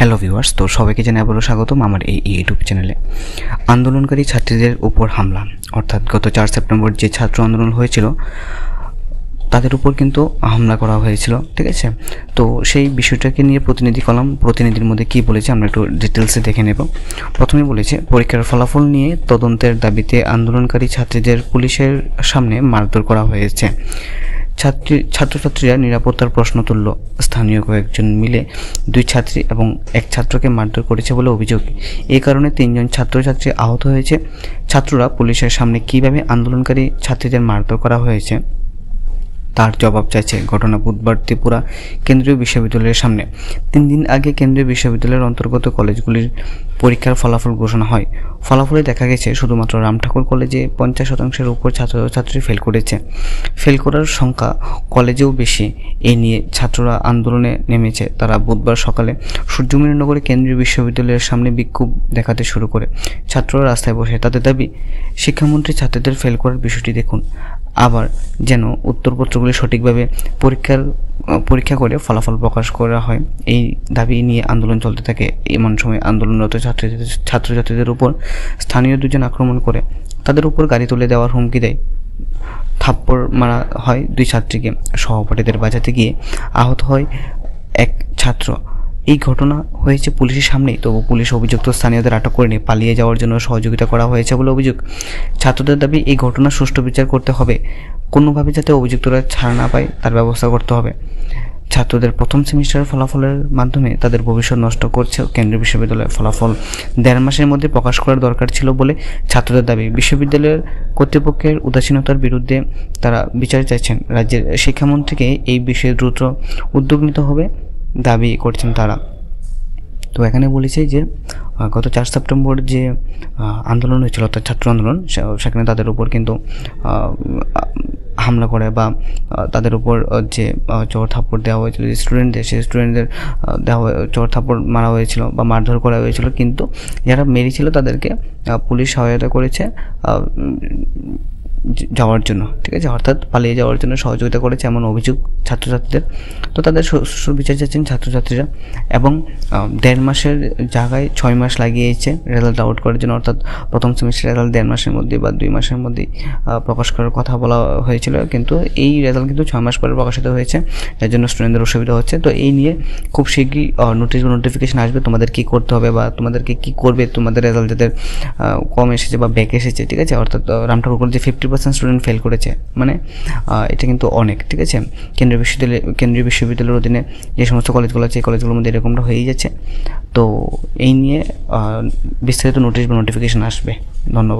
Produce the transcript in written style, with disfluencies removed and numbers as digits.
Hello viewers, তো সবাইকে জানাই আবারও স্বাগতম আমার এই ইউটিউব চ্যানেলে। আন্দোলনকারী ছাত্রীদের উপর হামলা, অর্থাৎ গত 4 সেপ্টেম্বর যে ছাত্র আন্দোলন হয়েছিল তাদের উপর কিন্তু হামলা করা হয়েছিল, ঠিক আছে। তো সেই বিষয়টাকে নিয়ে প্রতিনিধি কলাম, প্রতিনিধির মধ্যে কী বলেছে আমরা একটু ডিটেলসে দেখে নেব। প্রথমে বলেছে, পরীক্ষার ফলাফল নিয়ে তদন্তের দাবিতে আন্দোলনকারী ছাত্রীদের পুলিশের সামনে মারধর করা হয়েছে। ছাত্রছাত্রীরা নিরাপত্তার প্রশ্ন তুলল। স্থানীয় কয়েকজন মিলে 2 ছাত্রী এবং 1 ছাত্রকে মারধর করেছে বলে অভিযোগ। এই কারণে 3 জন ছাত্রছাত্রী আহত হয়েছে। ছাত্ররা পুলিশের সামনে কীভাবে আন্দোলনকারী ছাত্রীদের মারধর করা হয়েছে তার জবাব চাইছে। ঘটনা বুধবার ত্রিপুরা কেন্দ্রীয় বিশ্ববিদ্যালয়ের সামনে। 3 দিন আগে কেন্দ্রীয় বিশ্ববিদ্যালয়ের অন্তর্গত কলেজগুলির পরীক্ষার ফলাফল ঘোষণা হয়। ফলাফলে দেখা গেছে শুধুমাত্র রামঠাকুর কলেজে 50% উপর ছাত্রছাত্রী ফেল করেছে। ফেল করার সংখ্যা কলেজেও বেশি। এই নিয়ে ছাত্ররা আন্দোলনে নেমেছে। তারা বুধবার সকালে সূর্যমণিনগরে কেন্দ্রীয় বিশ্ববিদ্যালয়ের সামনে বিক্ষোভ দেখাতে শুরু করে। ছাত্ররা রাস্তায় বসে তাদের দাবি, শিক্ষামন্ত্রী ছাত্রদের ফেল করার বিষয়টি দেখুন, আবার যেন উত্তরপত্রগুলি সঠিকভাবে পরীক্ষা করে ফলাফল প্রকাশ করা হয়। এই দাবি নিয়ে আন্দোলন চলতে থাকে। এমন সময় আন্দোলনরত ছাত্রছাত্রীদের উপর স্থানীয় 2 জন আক্রমণ করে তাদের উপর গাড়ি তুলে দেওয়ার হুমকি দেয়। থাপ্পড় মারা হয় 2 ছাত্রীকে। সহপাঠীদের বাঁচাতে গিয়ে আহত হয় 1 ছাত্র। এই ঘটনা হয়েছে পুলিশের সামনেই, তবু পুলিশ অভিযুক্ত স্থানীয়দের আটক করেনি। পালিয়ে যাওয়ার জন্য সহযোগিতা করা হয়েছে বলে অভিযোগ। ছাত্রদের দাবি, এই ঘটনার সুষ্ঠু বিচার করতে হবে। কোনোভাবে যাতে অভিযুক্তরা ছাড় না পায় তার ব্যবস্থা করতে হবে। ছাত্রদের প্রথম সেমিস্টারের ফলাফলের মাধ্যমে তাদের ভবিষ্যৎ নষ্ট করছে কেন্দ্রীয় বিশ্ববিদ্যালয়ের ফলাফল 1.5 মাসের মধ্যে প্রকাশ করার দরকার ছিল বলে ছাত্রদের দাবি। বিশ্ববিদ্যালয়ের কর্তৃপক্ষের উদাসীনতার বিরুদ্ধে তারা বিচার চাইছেন। রাজ্যের শিক্ষামন্ত্রীকে এই বিষয়ে দ্রুত উদ্যোগ নিতে হবে দাবি করছেন তারা। তো এখানে বলেছে যে গত 4 সেপ্টেম্বর যে আন্দোলন হয়েছিল, অর্থাৎ ছাত্র আন্দোলন, সেখানে তাদের উপর কিন্তু হামলা করে বা তাদের উপর যে চোর থাপ্পড় দেওয়া হয়েছিল যে স্টুডেন্টদের, সেই স্টুডেন্টদের চোর থাপ্পড় মারা হয়েছিল বা মারধর করা হয়েছিল, কিন্তু যারা মেরেছিল তাদেরকে পুলিশ সহায়তা করেছে যাওয়ার জন্য, ঠিক আছে, অর্থাৎ পালিয়ে যাওয়ার জন্য সহযোগিতা করেছে এমন অভিযোগ ছাত্রছাত্রীদের। তো তাদের সুবিচার চাচ্ছেন ছাত্রছাত্রীরা এবং 1.5 মাসের জায়গায় 6 মাস লাগিয়েছে রেজাল্ট আউট করার জন্য, অর্থাৎ প্রথম সেমিস্টার রেজাল্ট 1.5 মাসের মধ্যে বা 2 মাসের মধ্যেই প্রকাশ করার কথা বলা হয়েছিল, কিন্তু এই রেজাল্ট কিন্তু 6 মাস পরে প্রকাশিত হয়েছে, যার জন্য স্টুডেন্টদের অসুবিধা হচ্ছে। তো এই নিয়ে খুব শীঘ্রই নোটিফিকেশন আসবে তোমাদের কী করতে হবে বা তোমাদেরকে কী করবে, তোমাদের রেজাল্ট যাদের কম এসেছে বা ব্যাক এসেছে, ঠিক আছে, অর্থাৎ রামঠাকুর কলেজে 50% স্টুডেন্ট ফেল করেছে, মানে এটা কিন্তু অনেক, ঠিক আছে। কেন্দ্রীয় বিশ্ববিদ্যালয়ের অধীনে যে সমস্ত কলেজগুলো আছে এই কলেজগুলোর মধ্যে এরকমটা হয়েই যাচ্ছে। তো এই নিয়ে বিস্তারিত নোটিশ বা নোটিফিকেশন আসবে। ধন্যবাদ।